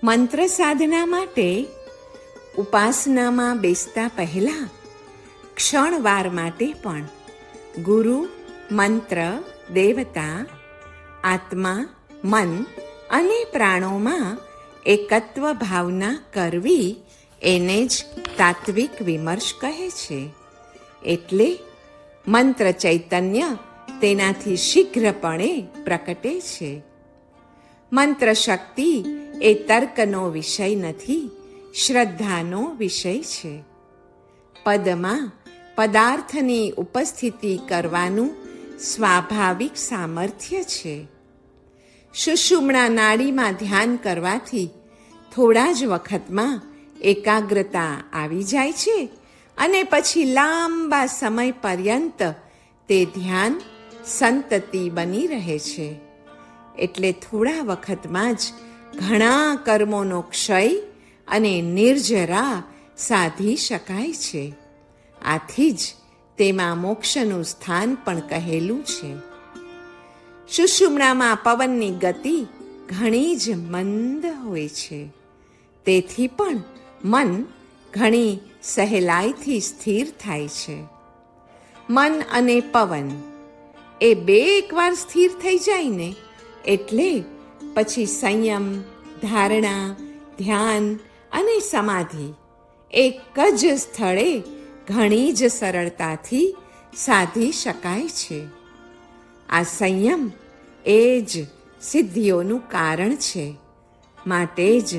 મંત્ર સાધના માટે ઉપાસનામાં બેસતા પહેલા ક્ષણવાર માટે પણ ગુરુ, મંત્ર, દેવતા, આત્મા, મન અને પ્રાણોમાં એકત્વ ભાવના કરવી એને જ તાત્વિક વિમર્શ કહે છે. એટલે મંત્ર ચૈતન્ય તેનાથી શીઘ્રપણે પ્રકટે છે. મંત્ર શક્તિ એ તર્કનો વિષય નથી, શ્રદ્ધાનો વિષય છે. પદમાં પદાર્થની ઉપસ્થિતિ કરવાનું સ્વાભાવિક સામર્થ્ય છે. સુષુમ્ણા નાડીમાં ધ્યાન કરવાથી થોડા જ વખતમાં એકાગ્રતા આવી જાય છે અને પછી લાંબા સમય પર્યંત તે ધ્યાન સંતતિ બની રહે છે. એટલે થોડા વખતમાં જ ઘણા કર્મોનો ક્ષય અને નિર્જરા સાધી શકાય છે. આથી જ તેમાં મોક્ષનું સ્થાન પણ કહેલું છે. સુષુમ્ણામાં પવનની ગતિ ઘણી જ મંદ હોય છે. તેથી પણ મન ઘણી સહેલાઈથી સ્થિર થાય છે. મન અને પવન એ બે એકવાર સ્થિર થઈ જાય ને એટલે પછી સંયમ, ધારણા, ધ્યાન અને સમાધિ એક જ સ્થળે ઘણી જ સરળતાથી સાધી શકાય છે. આ સંયમ એ જ સિદ્ધિઓનું કારણ છે. માટે જ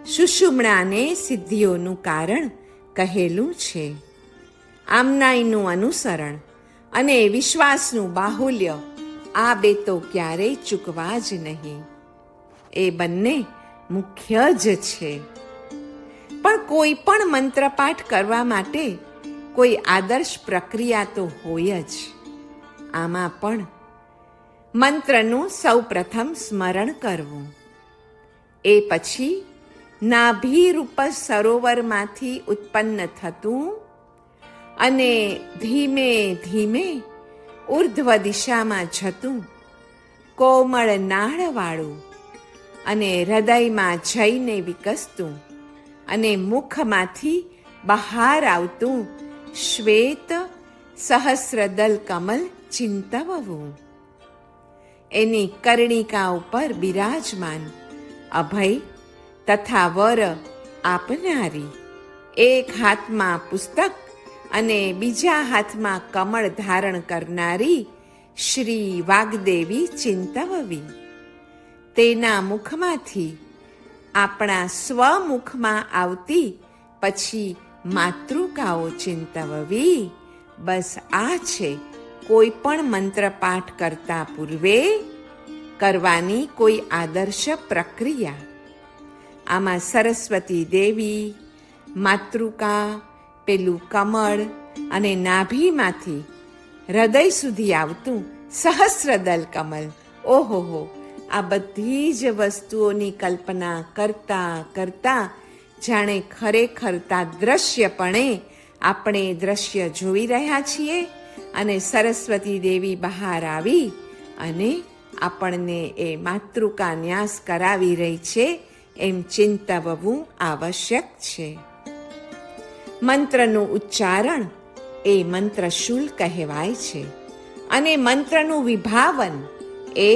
સુષુમ્ણાને સિદ્ધિઓનું કારણ કહેલું છે. આમનાઈનું અનુસરણ અને વિશ્વાસનું બાહુલ્ય આ બે તો ક્યારેય ચૂકવા જ નહીં. એ બંને મુખ્ય જ છે. પણ કોઈ પણ મંત્રપાઠ કરવા માટે કોઈ આદર્શ પ્રક્રિયા તો હોય જ. આમાં પણ મંત્રનું સૌ પ્રથમ સ્મરણ કરવું, એ પછી નાભિરૂપ સરોવરમાંથી ઉત્પન્ન થતું અને ધીમે ધીમે ઉર્ધ્વ દિશામાં જતું કોમળ નાળવાળું અને હૃદયમાં જઈને વિકસતું અને મુખમાંથી બહાર આવતું શ્વેત સહસ્રદલ કમલ ચિંતવવું. એની કર્ણિકા ઉપર બિરાજમાન અભય તથા વર આપનારી, એક હાથમાં પુસ્તક અને બીજા હાથમાં કમળ ધારણ કરનારી શ્રી વાગ્દેવી ચિંતવવી. તેના મુખમાંથી આપણા સ્વમુખમાં આવતી પછી માતૃકાઓ ચિંતવવી. બસ આ છે કોઈ પણ મંત્રપાઠ કરતા પૂર્વે કરવાની કોઈ આદર્શ પ્રક્રિયા. આમાં સરસ્વતી દેવી, માતૃકા, પેલું કમળ અને નાભીમાંથી હૃદય સુધી આવતું સહસ્રદલ કમલ, ઓહોહો, આ બધી જ વસ્તુઓની કલ્પના કરતા કરતા જાણે ખરેખર તાદ્રશ્યપણે આપણે દ્રશ્ય જોઈ રહ્યા છીએ અને સરસ્વતી દેવી બહાર આવી અને આપણને એ માતૃકા ન્યાસ કરાવી રહી છે એમ ચિંતવવું આવશ્યક છે. મંત્રનું ઉચ્ચારણ એ મંત્રશૂલ કહેવાય છે અને મંત્રનું વિભાવન એ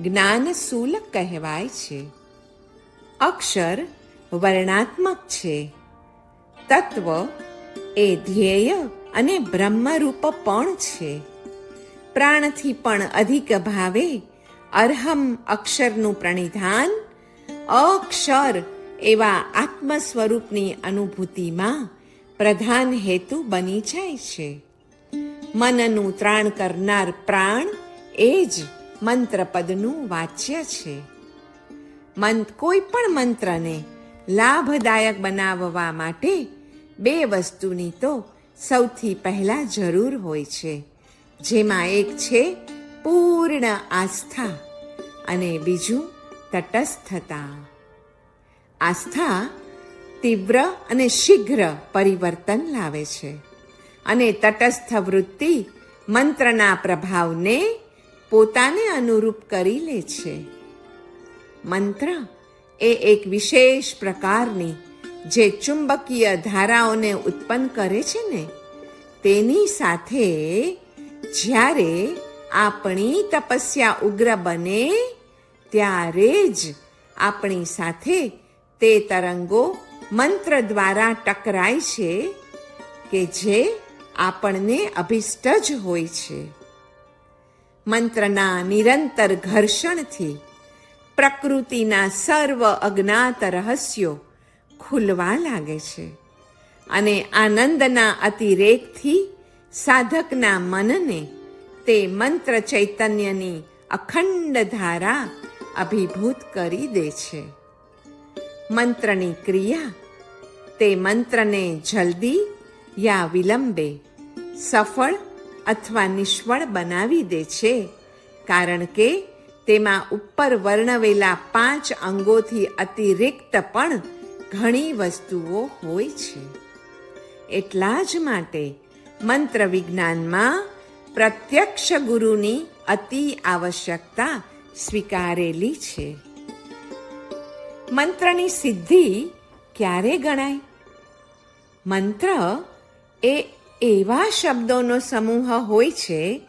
જ્ઞાનશૂલ કહેવાય છે. અક્ષર વર્ણાત્મક છે. તત્વ એ ધ્યેય અને બ્રહ્મરૂપ પણ છે. પ્રાણથી પણ અધિક ભાવે અર્હમ અક્ષરનું પ્રણિધાન અક્ષર એવા આત્મ સ્વરૂપની અનુભૂતિમાં પ્રધાન હેતુ બની જાય છે. મનનું ત્રાણ કરનાર પ્રાણ એ જ મંત્રપદનું વાચ્ય છે. કોઈ પણ મંત્રને લાભદાયક બનાવવા માટે બે વસ્તુની તો સૌથી પહેલા જરૂર હોય છે, જેમાં એક છે પૂર્ણ આસ્થા અને બીજું તટસ્થતા. આસ્થા તીવ્ર અને શીઘ્ર પરિવર્તન લાવે છે અને તટસ્થ વૃત્તિ મંત્રના પ્રભાવને પોતાને અનુરૂપ કરી લે છે. મંત્ર એ એક વિશેષ પ્રકારની જે ચુંબકીય ધારાઓને ઉત્પન્ન કરે છે ને, તેની સાથે જ્યારે આપણી તપસ્યા ઉગ્ર બને ત્યારે જ આપણી સાથે તે તરંગો મંત્ર દ્વારા ટકરાય છે કે જે આપણને અભિષ્ટ જ હોય છે. મંત્રના નિરંતર ઘર્ષણથી પ્રકૃતિના સર્વ અજ્ઞાત રહસ્યો ખુલવા લાગે છે અને આનંદના અતિરેકથી સાધકના મનને તે મંત્ર ચૈતન્યની અખંડ ધારા અભિભૂત કરી દે છે. મંત્રની ક્રિયા તે મંત્રને જલ્દી યા વિલંબે સફળ અથવા નિષ્ફળ બનાવી દે છે, કારણ કે તેમાં ઉપર વર્ણવેલા 5 અંગોથી અતિરિક્ત પણ ઘણી વસ્તુઓ હોય છે. એટલા જ માટે મંત્ર વિજ્ઞાનમાં પ્રત્યક્ષ ગુરુની અતિ આવશ્યકતા સ્વીકારેલી છે. મંત્રની સિદ્ધિ ક્યારે ગણાય? મંત્ર એ એવા શબ્દોનો સમૂહ હોય છે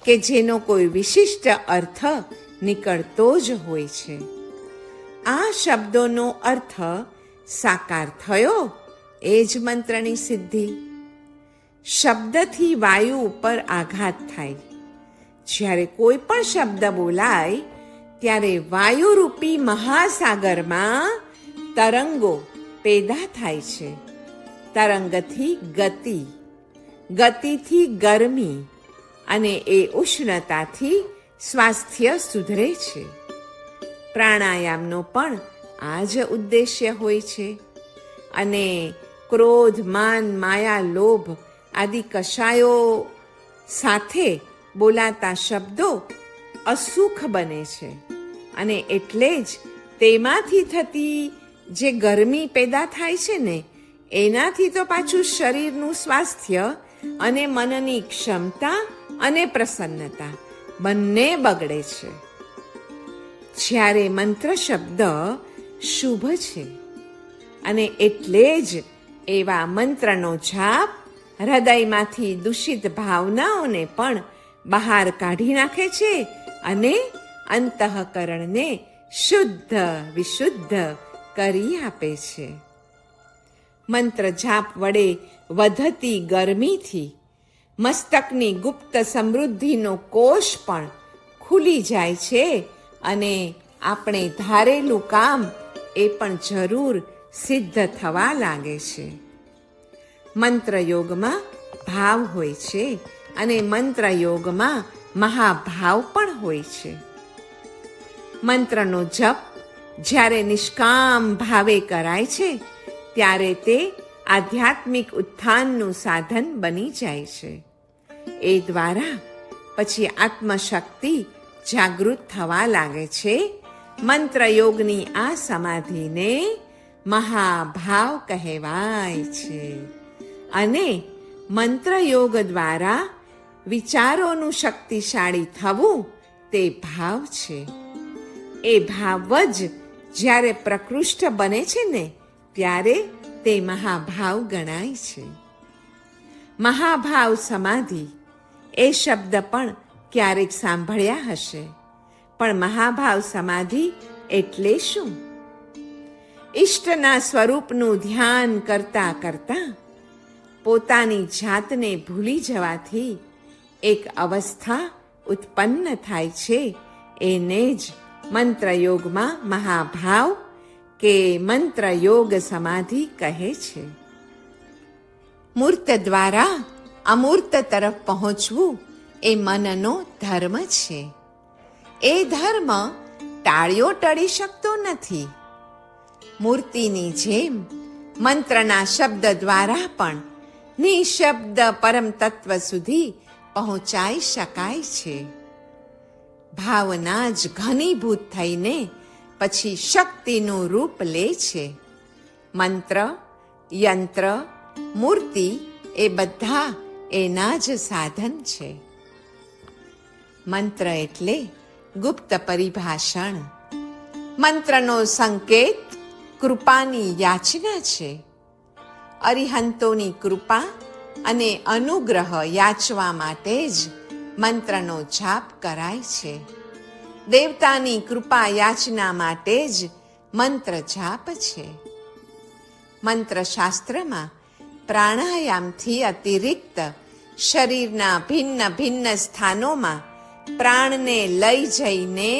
કે જેનો કોઈ વિશિષ્ટ અર્થ નીકળતો જ હોય છે. આ શબ્દોનો અર્થ સાકાર થયો એ જ મંત્રની સિદ્ધિ. શબ્દથી વાયુ ઉપર આઘાત થાય. જ્યારે કોઈ પણ શબ્દ બોલાય ત્યારે વાયુરૂપી મહાસાગરમાં તરંગો પેદા થાય છે. તરંગથી ગતિ, ગતિથી ગરમી અને એ ઉષ્ણતાથી સ્વાસ્થ્ય સુધરે છે. પ્રાણાયામનો પણ આ જ ઉદ્દેશ્ય હોય છે અને ક્રોધ, માન, માયા, લોભ આદિ કશાયો સાથે બોલાતા શબ્દો અસુખ બને છે અને એટલે જ તેમાંથી થતી જે ગરમી પેદા થાય છે ને, એનાથી તો પાછું શરીરનું સ્વાસ્થ્ય અને મનની ક્ષમતા અને પ્રસન્નતા બંને બગડે છે. જ્યારે મંત્ર શબ્દ શુભ છે અને એટલે જ એવા મંત્રનો જાપ હૃદયમાંથી દૂષિત ભાવનાઓને પણ બહાર કાઢી નાખે છે અને અંતઃકરણને શુદ્ધ વિશુદ્ધ કરી આપે છે. મંત્ર જાપ વડે વધતી ગરમીથી મસ્તકની ગુપ્ત સમૃદ્ધિનો કોષ પણ ખુલી જાય છે અને આપણે ધારેલું કામ એ પણ જરૂર સિદ્ધ થવા લાગે છે. મંત્ર યોગમાં ભાવ હોય છે અને મંત્ર યોગમાં મહાભાવ પણ હોય છે. મંત્રનો જપ જ્યારે નિષ્કામ ભાવે કરાય છે ત્યારે તે આધ્યાત્મિક ઉત્થાનનું સાધન બની જાય છે. એ દ્વારા પછી આત્મશક્તિ જાગૃત થવા લાગે છે. મંત્ર યોગની આ સમાધિને મહાભાવ કહેવાય છે અને મંત્ર યોગ દ્વારા વિચારોનું શક્તિશાળી થવું તે ભાવ છે. એ ભાવ જ જ્યારે પ્રકૃષ્ટ બને છે ને, ત્યારે તે મહાભાવ ગણાય છે. મહાભાવ સમાધિ એ શબ્દ પણ ક્યારેક સાંભળ્યા હશે, પણ મહાભાવ સમાધિ એટલે શું? ઈષ્ટના સ્વરૂપનું ધ્યાન કરતા કરતા પોતાની જાતને ભૂલી જવાથી એક અવસ્થા ઉત્પન્ન થાય છે. એને જ મંત્રયોગમાં મહાભાવ કે મંત્રયોગ સમાધિ કહે છે. મૂર્ત દ્વારા અમૂર્ત તરફ પહોંચવું એ મનનો ધર્મ છે. એ ધર્મ ટાળ્યો ટળી શકતો નથી. મૂર્તિની જેમ મંત્રના શબ્દ દ્વારા પણ નિશબ્દ પરમ તત્વ સુધી પહોંચાઈ શકાય છે. ભાવના જ ઘનીભૂત થઈને પછી શક્તિનું રૂપ લે છે. મંત્ર, યંત્ર, મૂર્તિ એ બધા એના જ સાધન છે. મંત્ર એટલે ગુપ્ત પરિભાષણ. મંત્રનો સંકેત કૃપાની યાચના છે. અરિહંતોની કૃપા અને અનુગ્રહ યાચવા માટે જ મંત્રનો જાપ કરાય છે. દેવતાની કૃપા યાચના માટે જ મંત્ર જાપ છે. મંત્રશાસ્ત્રમાં પ્રાણાયામથી અતિરિક્ત શરીરના ભિન્ન ભિન્ન સ્થાનોમાં પ્રાણને લઈ જઈને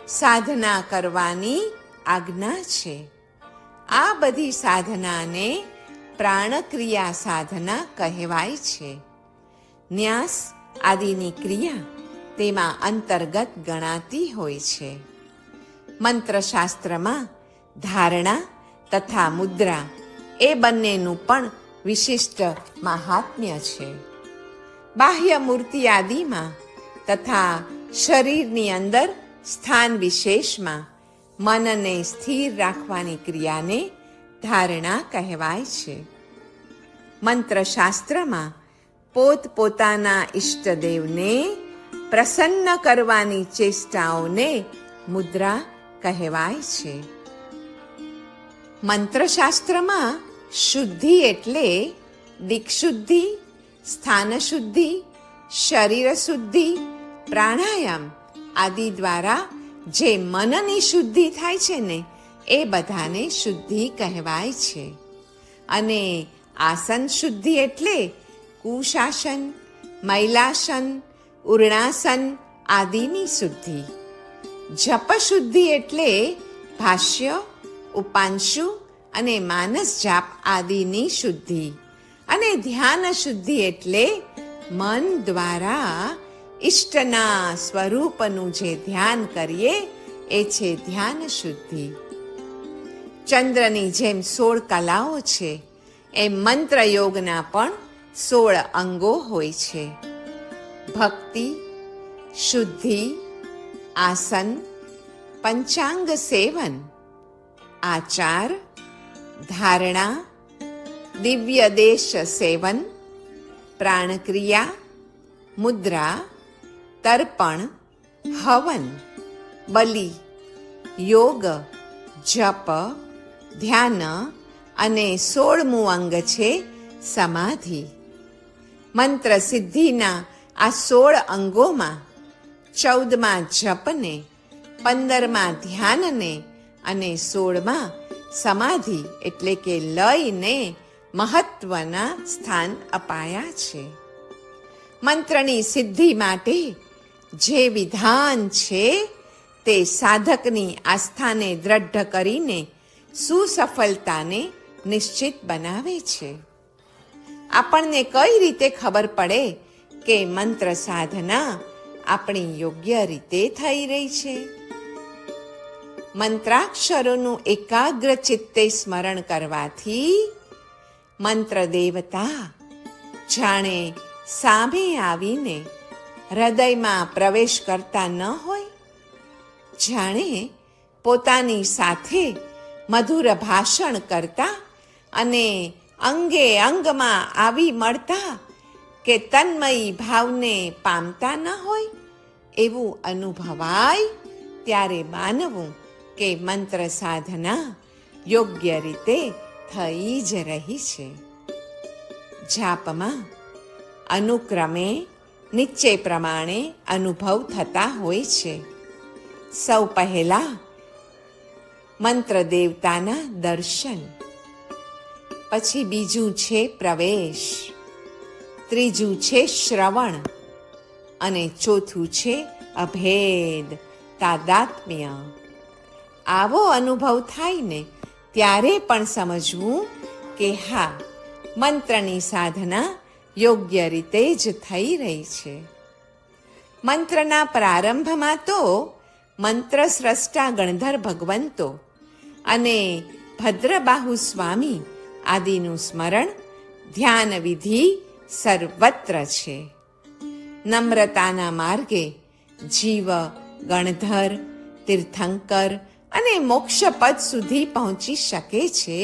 સાધના કરવાની આજ્ઞા છે. આ બધી સાધનાને પ્રાણક્રિયા સાધના કહેવાય છે. ન્યાસ આદિની ક્રિયા તેમાં અંતર્ગત ગણાતી હોય છે. મંત્રશાસ્ત્રમાં ધારણા તથા મુદ્રા એ બંનેનું પણ વિશિષ્ટ મહાત્મ્ય છે. બાહ્ય મૂર્તિ આદિમાં તથા શરીરની અંદર સ્થાન વિશેષમાં મનને સ્થિર રાખવાની ક્રિયાને ધારણા કહેવાય છે. મંત્રશાસ્ત્રમાં પોતપોતાના ઈષ્ટદેવને પ્રસન્ન કરવાની ચેષ્ટાઓને મુદ્રા કહેવાય છે. મંત્રશાસ્ત્રમાં શુદ્ધિ એટલે દિક્શુદ્ધિ, સ્થાન શુદ્ધિ, શરીર શુદ્ધિ, પ્રાણાયામ આદિ દ્વારા જે મનની શુદ્ધિ થાય છે ને એ બધાને શુદ્ધિ કહેવાય છે. અને આસન શુદ્ધિ એટલે કુશાસન, મૈલાસન, ઉર્ણાસન આદિની શુદ્ધિ. જપ શુદ્ધિ એટલે ભાષ્ય, ઉપાંશુ અને માનસ જાપ આદિની શુદ્ધિ. અને ધ્યાન શુદ્ધિ એટલે મન દ્વારા ઈષ્ટના સ્વરૂપનું જે ધ્યાન કરીએ એ છે ધ્યાન શુદ્ધિ. ચંદ્રની જેમ 16 કલાઓ છે એમ મંત્ર યોગના પણ 16 અંગો હોય છે. ભક્તિ, શુદ્ધિ, આસન, પંચાંગ સેવન, આચાર, ધારણા, દિવ્ય દેશ સેવન, પ્રાણક્રિયા, મુદ્રા, તર્પણ, હવન, બલિ, યોગ, જપ, ધ્યાન અને 16મું અંગ છે સમાધિ. મંત્ર સિદ્ધિના આ 16 અંગોમાં 14માં જપને, 15માં ધ્યાનને અને 16માં સમાધિ એટલે કે લયને મહત્વના સ્થાન અપાયા છે. મંત્રની સિદ્ધિ માટે જે વિધાન છે તે સાધકની આસ્થાને દ્રઢ કરીને સુસફળતાને નિશ્ચિત બનાવે છે. આપણને કઈ રીતે ખબર પડે કે મંત્ર સાધના આપણી યોગ્ય રીતે થઈ રહી છે? મંત્રાક્ષરોનું એકાગ્ર ચિત્તે સ્મરણ કરવાથી મંત્ર દેવતા જાણે સામે આવીને હૃદયમાં પ્રવેશ કરતા ન હોય, જાણે પોતાની સાથે મધુર ભાષણ કરતા અને અંગે અંગમાં આવી મળતા કે તન્મયી ભાવને પામતા ન હોય એવું અનુભવાય ત્યારે માનવું કે મંત્ર સાધના યોગ્ય રીતે થઈ જ રહી છે. જાપમાં અનુક્રમે નીચે પ્રમાણે અનુભવ થતા હોય છે. સૌ પહેલા મંત્ર દેવતાના દર્શન, પછી બીજું છે પ્રવેશ, ત્રીજું છે શ્રવણ અને ચોથું છે અભેદ તાદાત્મ્ય. આવો અનુભવ થાય ને ત્યારે પણ સમજવું કે હા, મંત્રની સાધના યોગ્ય રીતે જ થઈ રહી છે. મંત્રના પ્રારંભમાં તો મંત્ર સ્રષ્ટા ગણધર ભગવંતો અને ભદ્રબાહુ સ્વામી આદિનું સ્મરણ, ધ્યાન વિધિ સર્વત્ર છે. નમ્રતાના માર્ગે જીવ ગણધર, તીર્થંકર અને મોક્ષપદ સુધી પહોંચી શકે છે.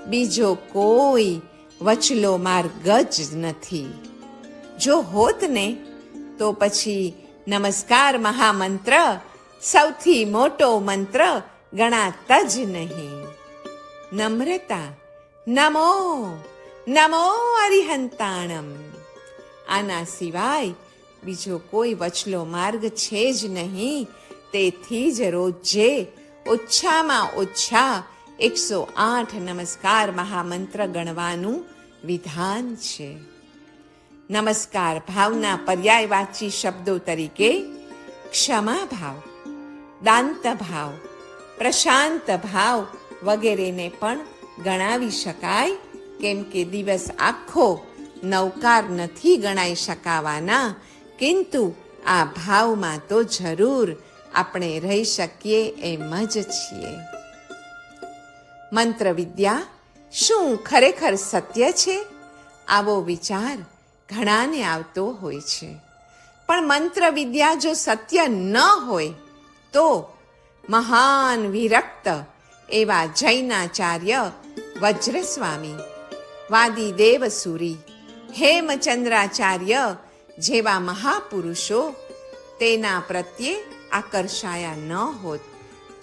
બીજો કોઈ વચલો માર્ગ જ નથી. જો હોત ને તો પછી નમસ્કાર મહામંત્ર, સૌથી મોટો મંત્ર ગણાતા જ નહીં. નમ્રતા, નમો નમો અરિહંતાણમ. આના સિવાય બીજો કોઈ વચલો માર્ગ છે જ નહીં. તેથી જ રોજે ઓછામાં ઓછા 108 નમસ્કાર મહામંત્ર ગણવાનું વિધાન છે. નમસ્કાર ભાવના પર્યાયવાચી શબ્દો તરીકે ક્ષમા ભાવ, દાંત ભાવ, પ્રશાંત ભાવ વગેરેને પણ ગણાવી શકાય, કેમ કે દિવસ આખો નવકાર નથી ગણાઈ શકાવાના, કિંતુ આ ભાવમાં તો જરૂર આપણે રહી શકીએ એમ જ છીએ. મંત્ર વિદ્યા શું ખરેખર સત્ય છે? આવો વિચાર ઘણાને આવતો હોય છે. પણ મંત્ર વિદ્યા જો સત્ય ન હોય તો મહાન વિરક્ત એવા જૈનાચાર્ય વજ્રસ્વામી, વાદીદેવ સુરી, હેમચંદ્રાચાર્ય જેવા મહાપુરુષો તેના પ્રત્યે આકર્ષાયા ન હોત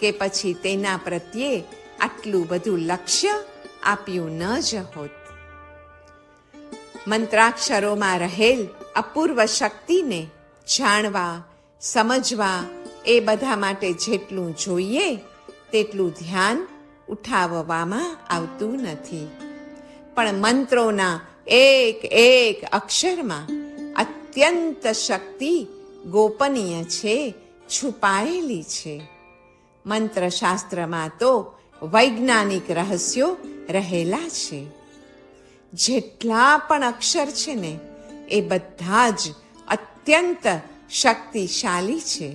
કે પછી તેના પ્રત્યે આટલું બધું લક્ષ્ય આપ્યું ન જ હોત. મંત્રાક્ષરોમાં રહેલ અપૂર્વ શક્તિને જાણવા, સમજવા એ બધા માટે જેટલું જોઈએ તેટલું ધ્યાન ઉઠાવવામાં આવતું નથી. પણ મંત્રોના એક એક અક્ષરમાં અત્યંત શક્તિ ગોપનીય છે, છુપાયેલી છે. મંત્રશાસ્ત્રમાં તો વૈજ્ઞાનિક રહસ્યો રહેલા છે. જેટલા પણ અક્ષર છે ને એ બધા જ અત્યંત શક્તિશાળી છે.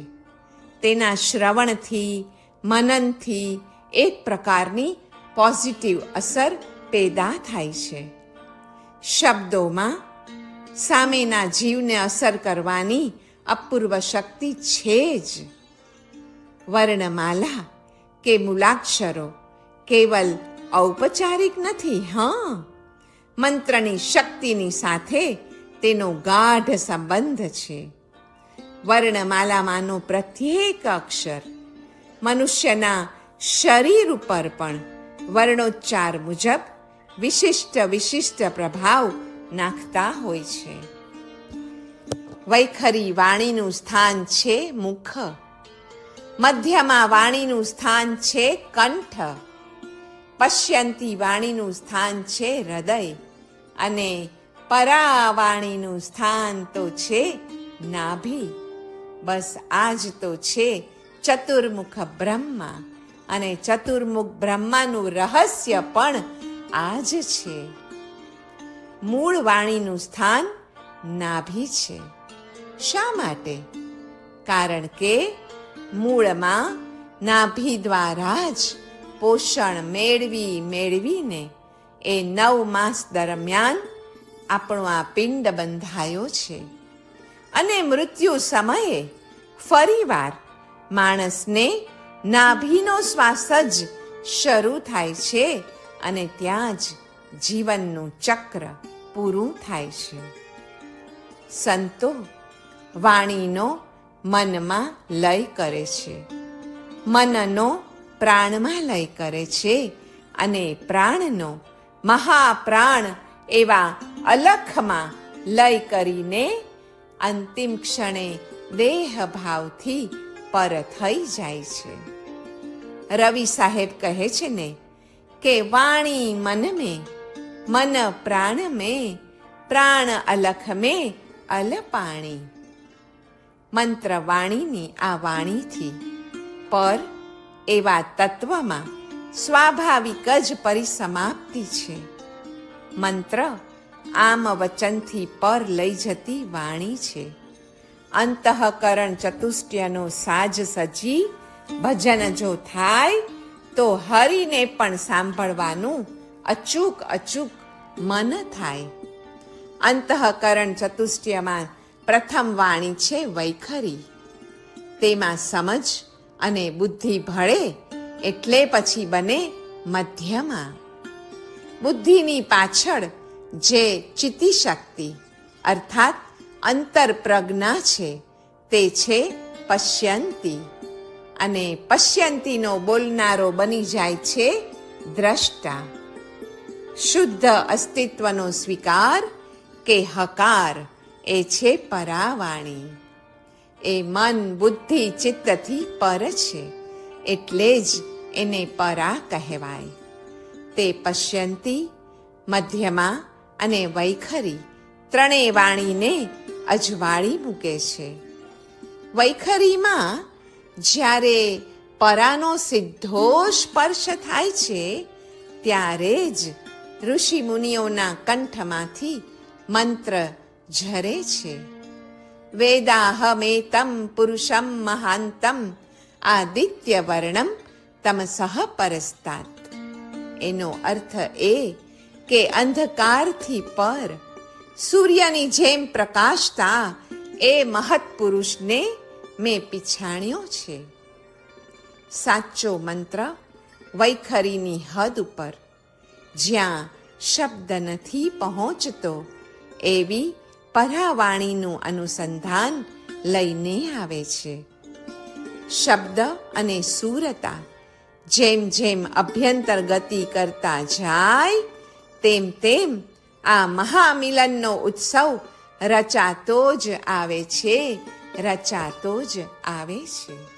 તેના શ્રવણથી, મનનથી એક પ્રકારની પોઝિટિવ અસર પેદા થાય છે. શબ્દોમાં સામેના જીવને અસર કરવાની અપૂર્વ શક્તિ છે જ. વર્ણમાલા કે મૂલાક્ષરો કેવલ ઔપચારિક નથી. મંત્રની શક્તિની સાથે તેનો ગાઢ સંબંધ છે. વર્ણમાલામાંનો પ્રત્યેક અક્ષર મનુષ્યના શરીર ઉપર પણ વર્ણોચ્ચાર મુજબ વિશિષ્ટ પ્રભાવ નાખતા હોય છે. વૈખરી વાણીનું સ્થાન છે મુખ, મધ્યમાં વાણીનું સ્થાન છે કંઠ, પશ્યંતી વાણીનું સ્થાન છે હૃદય અને પરાવાણીનું સ્થાન તો છે નાભી. બસ આ જ તો છે ચતુર્મુખ બ્રહ્મા, અને ચતુર્મુખ બ્રહ્માનું રહસ્ય પણ આ જ છે. મૂળ વાણીનું સ્થાન નાભી છે. શા માટે? કારણ કે મૂળમાં નાભી દ્વારા જ પોષણ મેળવીને એ 9 માસ દરમિયાન આપણો આ પિંડ બંધાયો છે. અને મૃત્યુ સમયે ફરીવાર માણસને નાભીનો શ્વાસ જ શરૂ થાય છે અને ત્યાં જ જીવનનું ચક્ર પૂરું થાય છે. સંતો વાણીનો મનમાં લય કરે છે, મનનો પ્રાણમાં લય કરે છે અને પ્રાણનો મહાપ્રાણ એવા અલખમાં લય કરીને અંતિમ ક્ષણે દેહ ભાવથી પર થઈ જાય છે. રવિ સાહેબ કહે છે ને કે વાણી મન મેં, મન પ્રાણ મેં, પ્રાણ અલખ મેં અલ પાણી. મંત્ર વાણીની આ વાણીથી પર એવા તત્વમાં સ્વાભાવિક જ પરિસમાપ્તિ છે. મંત્ર આમ વચનથી પર લઈ જતી વાણી છે. અંતઃકરણ ચતુષ્ટયનો સાજ સજી ભજન જો થાય તો હરિને પણ સાંભળવાનું અચૂક મન થાય. અંતઃકરણ ચતુષ્ટયમાં પ્રથમ વાણી છે વૈખરી. તેમાં સમજ અને બુદ્ધિ ભળે એટલે પછી બને મધ્યમાં. બુદ્ધિની પાછળ જે ચિત્તિશક્તિ અર્થાત અંતર પ્રજ્ઞા છે તે છે પશ્યંતી, અને પશ્યંતીનો બોલનારો બની જાય છે દ્રષ્ટા. શુદ્ધ અસ્તિત્વનો સ્વીકાર કે હકાર એ છે પરાવાણી. એ મન બુદ્ધિ ચિત્તથી પર છે, એટલે જ એને પરા કહેવાય. તે પશ્યંતી, મધ્યમા અને વૈખરી ત્રણેય વાણીને અજવાળી મૂકે છે. વૈખરીમાં જ્યારે પરાનો સીધો સ્પર્શ થાય છે, ત્યારે જ ઋષિ મુનિઓના કંઠમાંથી મંત્ર ઝરે છે. વેદાહમેતમ પુરુષમ મહાંતમ આદિત્ય વર્ણમ તમસઃ પરસ્તાત. એનો અર્થ એ કે અંધકારથી પર સૂર્યની જેમ પ્રકાશતા એ મહત પુરુષને મેં પીછાણ્યો છે. સાચો મંત્ર વૈખરીની હદ ઉપર, જ્યાં શબ્દ નથી પહોંચતો એવી પરાવાણીનું અનુસંધાન લઈને આવે છે. શબ્દ અને સુરતા જેમ જેમ અભ્યંતર ગતિ કરતા જાય, તેમ તેમ આ મહામિલનનો ઉત્સવ રચાતો જ આવે છે, રચાતો જ આવે છે.